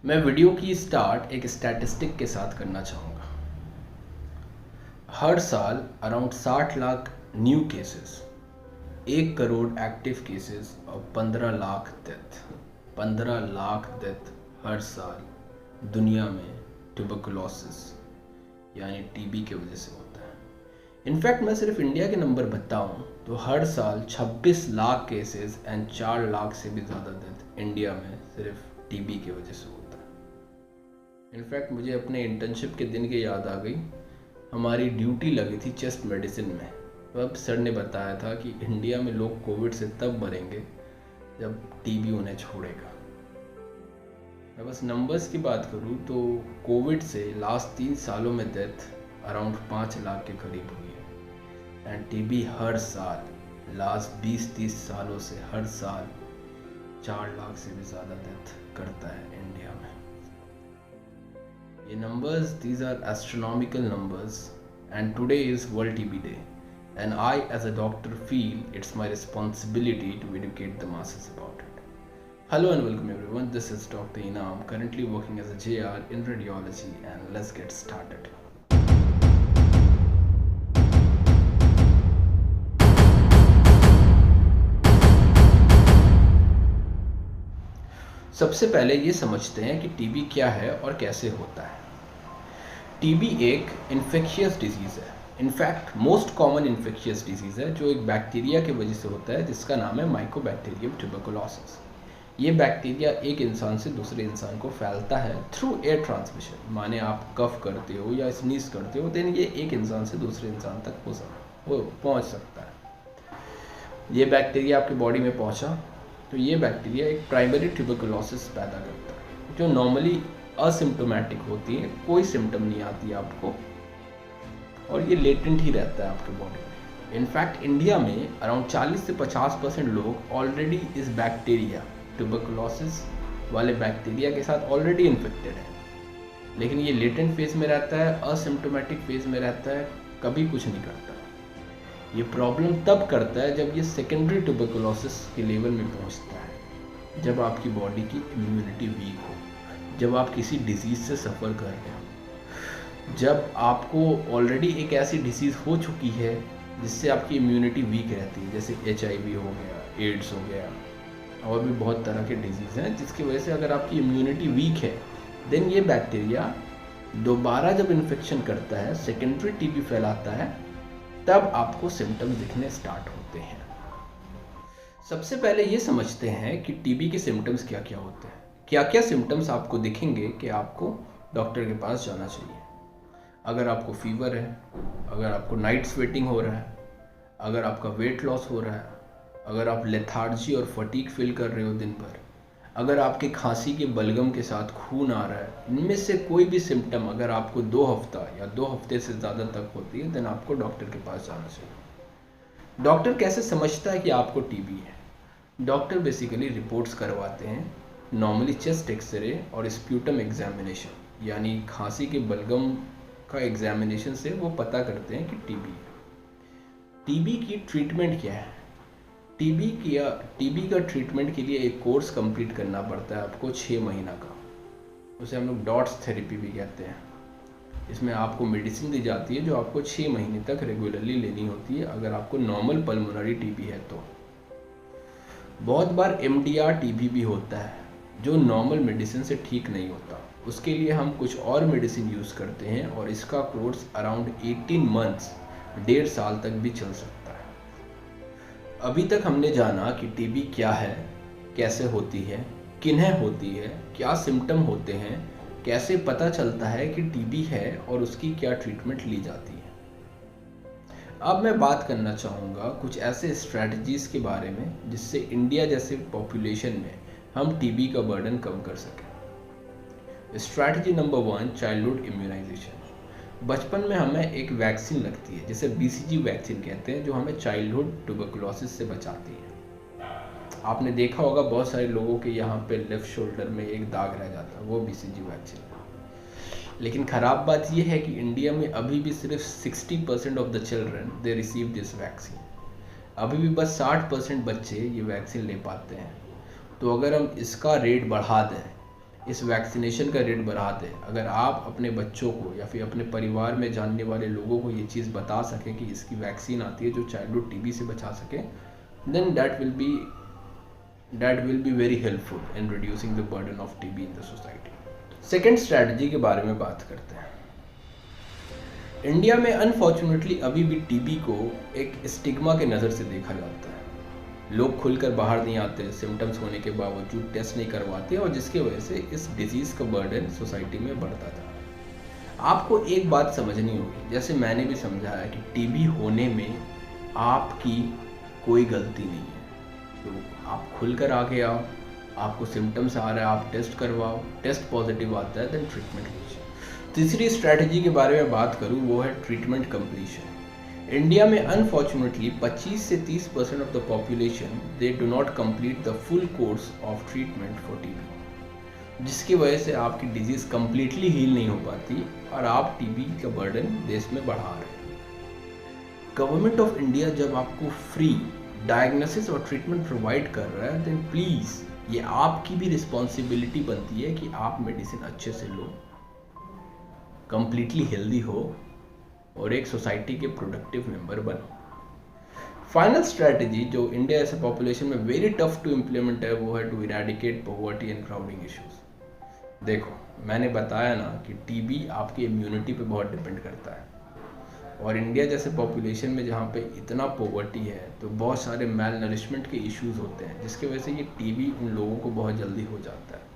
मैं वीडियो की स्टार्ट एक स्टैटिस्टिक के साथ करना चाहूँगा। हर साल around 60 lakh new cases, 1 crore active cases और 15 लाख डेथ। 15 लाख डेथ हर साल दुनिया में ट्यूबरकुलोसिस यानी टीबी की वजह से होता है। इनफैक्ट मैं सिर्फ इंडिया के नंबर बताऊं तो हर साल 26 लाख केसेस एंड 4 लाख से भी ज़्यादा डेथ इंडिया में सिर्फ टीबी की वजह से होता है। इनफैक्ट मुझे अपने इंटर्नशिप के दिन की याद आ गई। हमारी ड्यूटी लगी थी चेस्ट मेडिसिन में। तब सर ने बताया था कि इंडिया में लोग कोविड से तब मरेंगे जब टीबी उन्हें छोड़ेगा। मैं बस नंबर्स की बात करूँ तो कोविड से लास्ट 3 सालों में डेथ अराउंड 5 लाख के करीब हुई है। एंड टीबी हर साल लास्ट 20-30 सालों से हर साल 4 लाख से भी ज़्यादा डेथ करता है इंडिया में। ये numbers, these are astronomical numbers, and today is World TB Day, and I as a doctor feel it's my responsibility to educate the masses about it. Hello and welcome everyone, this is Dr. Inam, currently working as a JR in radiology, and let's get started. सबसे पहले ये समझते हैं कि TB क्या है और कैसे होता है। टीबी एक इन्फेक्शियस डिजीज़ है, in fact most common infectious disease है जो एक बैक्टीरिया की वजह से होता है जिसका नाम है माइकोबैक्टीरियम ट्यूबरकुलोसिस। ये बैक्टीरिया एक इंसान से दूसरे इंसान को फैलता है थ्रू एयर ट्रांसमिशन, माने आप कफ करते हो या स्नीज करते हो देन ये एक इंसान से दूसरे इंसान तक वो पहुँच सकता है। ये बैक्टीरिया आपकी बॉडी में पहुँचा तो ये बैक्टीरिया एक प्राइमरी ट्यूबरकुलोसिस पैदा करता है जो नॉर्मली असिम्टोमेटिक होती है, कोई सिम्टम नहीं आती है आपको और ये लेटेंट ही रहता है आपके बॉडी में। इनफैक्ट इंडिया में अराउंड 40 से 50% लोग ऑलरेडी इस बैक्टीरिया ट्यूबरकुलोसिस वाले बैक्टीरिया के साथ ऑलरेडी इन्फेक्टेड है, लेकिन ये लेटेंट फेज में रहता है, असिम्टोमेटिक फेज में रहता है, कभी कुछ नहीं करता। ये प्रॉब्लम तब करता है जब ये सेकेंडरी ट्यूबरकुलोसिस के लेवल में पहुंचता है, जब आपकी बॉडी की इम्यूनिटी वीक हो, जब आप किसी डिजीज़ से सफ़र कर रहे हो, जब आपको ऑलरेडी एक ऐसी डिजीज़ हो चुकी है जिससे आपकी इम्यूनिटी वीक रहती है, जैसे HIV हो गया, एड्स हो गया और भी बहुत तरह के डिजीज़ हैं जिसकी वजह से अगर आपकी इम्यूनिटी वीक है देन ये बैक्टीरिया दोबारा जब इन्फेक्शन करता है, सेकेंडरी टीबी फैलाता है, तब आपको सिम्टम्स दिखने स्टार्ट होते हैं। सबसे पहले ये समझते हैं कि टीबी के सिम्टम्स क्या क्या होते हैं, क्या क्या सिम्टम्स आपको दिखेंगे कि आपको डॉक्टर के पास जाना चाहिए। अगर आपको फीवर है, अगर आपको नाइट स्वेटिंग हो रहा है, अगर आपका वेट लॉस हो रहा है, अगर आप लेथार्जी और फटीग फील कर रहे हो दिन भर, अगर आपके खांसी के बलगम के साथ खून आ रहा है, इनमें से कोई भी सिम्टम अगर आपको 2 हफ्ता या 2 हफ्ते से ज़्यादा तक होती है देन आपको डॉक्टर के पास जाना चाहिए। डॉक्टर कैसे समझता है कि आपको टीबी है? डॉक्टर बेसिकली रिपोर्ट्स करवाते हैं, नॉर्मली चेस्ट एक्सरे और स्प्यूटम एग्जामिनेशन यानी खांसी के बलगम का एग्जामिनेशन से वो पता करते हैं कि टीबी है। टीबी की ट्रीटमेंट क्या है? टीबी का ट्रीटमेंट के लिए एक कोर्स कंप्लीट करना पड़ता है आपको 6 महीना का, उसे हम लोग डॉट्स थेरेपी भी कहते हैं। इसमें आपको मेडिसिन दी जाती है जो आपको 6 महीने तक रेगुलरली लेनी होती है अगर आपको नॉर्मल पल्मोनरी टीबी है तो। बहुत बार MDR टीबी भी होता है जो नॉर्मल मेडिसिन से ठीक नहीं होता, उसके लिए हम कुछ और मेडिसिन यूज़ करते हैं और इसका कोर्स अराउंड 18 मंथ्स 1.5 साल तक भी चल सकता है। अभी तक हमने जाना कि टीबी क्या है, कैसे होती है, किन्हें होती है, क्या सिम्टम होते हैं, कैसे पता चलता है कि टीबी है और उसकी क्या ट्रीटमेंट ली जाती है। अब मैं बात करना चाहूँगा कुछ ऐसे स्ट्रैटेजीज़ के बारे में जिससे इंडिया जैसे पॉपुलेशन में हम टीबी का बर्डन कम कर सकें। Strategy number 1, childhood immunisation. बचपन में हमें एक वैक्सीन लगती है जिसे BCG वैक्सीन कहते हैं जो हमें चाइल्डहुड ट्यूबरकुलोसिस से बचाती है। आपने देखा होगा बहुत सारे लोगों के यहाँ पे लेफ्ट शोल्डर में एक दाग रह जाता है, वो BCG वैक्सीन है। लेकिन ख़राब बात यह है कि इंडिया में अभी भी सिर्फ 60% of the children they receive this vaccine. अभी भी बस 60% बच्चे ये वैक्सीन ले पाते हैं। तो अगर हम इसका रेट बढ़ा दें इस वैक्सीनेशन का रेट बढ़ा दें, अगर आप अपने बच्चों को या फिर अपने परिवार में जानने वाले लोगों को ये चीज़ बता सकें कि इसकी वैक्सीन आती है जो चाइल्डहुड टीबी से बचा सके, then that will be very helpful in reducing the burden of TB in the society. Second strategy के बारे में बात करते हैं। इंडिया में अनफॉर्चुनेटली अभी भी टीबी को एक स्टिग्मा के नज़र से देखा जाता है। लोग खुलकर बाहर नहीं आते, सिम्टम्स होने के बावजूद टेस्ट नहीं करवाते, और जिसके वजह से इस डिजीज़ का बर्डन सोसाइटी में बढ़ता जा रहा है। आपको एक बात समझनी होगी, जैसे मैंने भी समझाया कि टीबी होने में आपकी कोई गलती नहीं है। तो आप खुलकर आके आओ, आपको सिम्टम्स आ रहा है, आप टेस्ट करवाओ, टेस्ट पॉजिटिव आता है, देन ट्रीटमेंट लीजिए। तीसरी स्ट्रैटेजी के बारे में बात करूँ, वो है ट्रीटमेंट कंप्लीशन। इंडिया में अनफॉर्चुनेटली 25 से 30% of the population they do not complete the full course of treatment for TB, जिसकी वजह से आपकी डिजीज़ कंप्लीटली हील नहीं हो पाती और आप टीबी का बर्डन देश में बढ़ा रहे हैं। गवर्नमेंट ऑफ इंडिया जब आपको फ्री डायग्नोसिस और ट्रीटमेंट प्रोवाइड कर रहा है, देन प्लीज़ ये आपकी भी रिस्पॉन्सिबिलिटी बनती है कि आप मेडिसिन अच्छे से लो, कंप्लीटली हेल्दी हो और एक सोसाइटी के प्रोडक्टिव मेंबर बनो। फाइनल स्ट्रैटेजी जो इंडिया ऐसे पॉपुलेशन में वेरी टफ टू इम्प्लीमेंट है, वो है to eradicate poverty and crowding issues. देखो, मैंने बताया ना कि टीबी आपकी इम्यूनिटी पे बहुत डिपेंड करता है, और इंडिया जैसे पॉपुलेशन में जहाँ पे इतना पॉवर्टी है तो बहुत सारे मैल नरिशमेंट के इश्यूज होते हैं, जिसकी वजह से ये टीबी उन लोगों को बहुत जल्दी हो जाता है।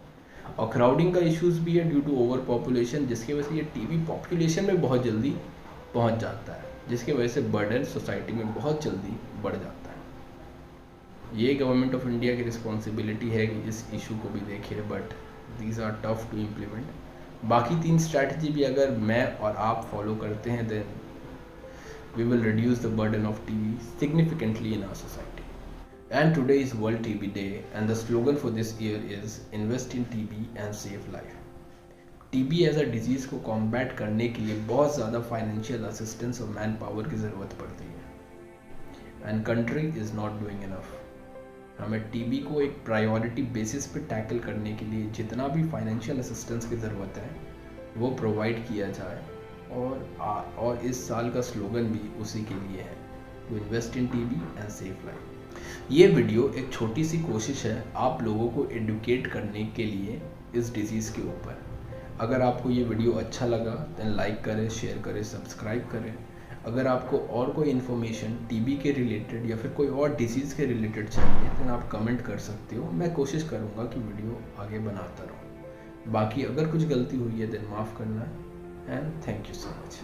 और क्राउडिंग का इश्यूज भी है ड्यू टू ओवर पॉपुलेशन, जिसकी वजह से ये टीबी पॉपुलेशन में बहुत जल्दी पहुंच जाता है, जिसकी वजह से बर्डन सोसाइटी में बहुत जल्दी बढ़ जाता है। ये गवर्नमेंट ऑफ इंडिया की रिस्पॉन्सिबिलिटी है कि इस इशू को भी देखे, but these are tough to implement. बाकी 3 स्ट्रैटेजी भी अगर मैं और आप फॉलो करते हैं, then we will reduce the burden of TB significantly in our society. And today is World TB Day, and the slogan for this year is Invest in TB and Save Life. TB as a disease को combat करने के लिए बहुत ज़्यादा financial assistance और man power की ज़रूरत पड़ती है, and country is not doing enough. हमें TB को एक प्रायोरिटी बेसिस पे टैकल करने के लिए जितना भी फाइनेंशियल असिस्टेंस की ज़रूरत है वो प्रोवाइड किया जाए, और इस साल का स्लोगन भी उसी के लिए है, to invest in TB and save life. ये वीडियो एक छोटी सी कोशिश है आप लोगों को एडुकेट करने के लिए इस डिजीज़ के ऊपर। अगर आपको ये वीडियो अच्छा लगा देन लाइक करें, शेयर करें, सब्सक्राइब करें। अगर आपको और कोई इन्फॉर्मेशन टीबी के रिलेटेड या फिर कोई और डिजीज़ के रिलेटेड चाहिए देन आप कमेंट कर सकते हो। मैं कोशिश करूँगा कि वीडियो आगे बनाता रहूँ। बाकी अगर कुछ गलती हुई है देन माफ़ करना है। And thank you so much.